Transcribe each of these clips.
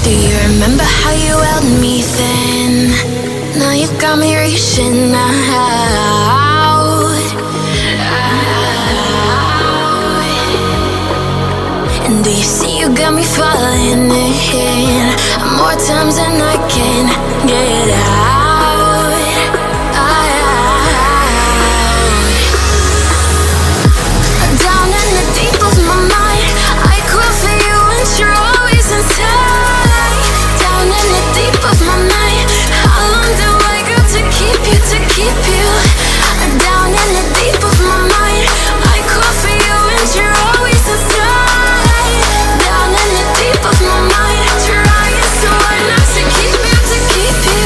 Do you remember how you held me then? Now you got me reaching out. And do you see you got me falling in more times than I can get out. Down in the deep of my mind, I call for you and you're always inside. Down in the deep of my mind, how long do I got to keep you, to keep you? Down in the deep of my mind, I call for you and you're always inside. Down in the deep of my mind, trying so hard not to keep you, to keep you.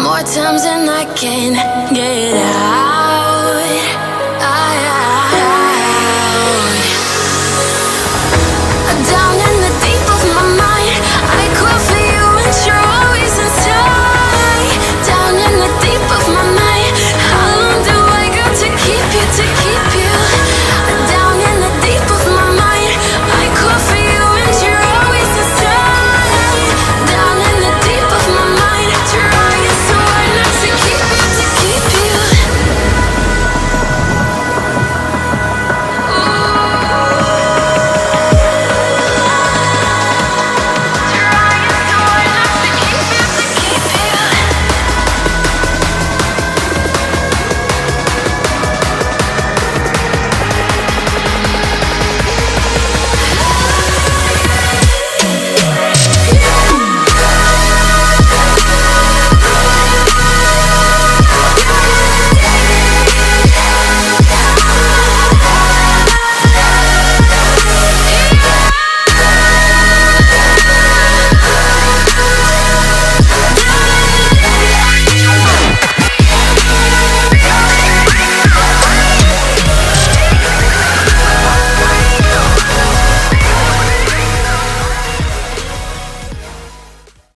More times than I can get out.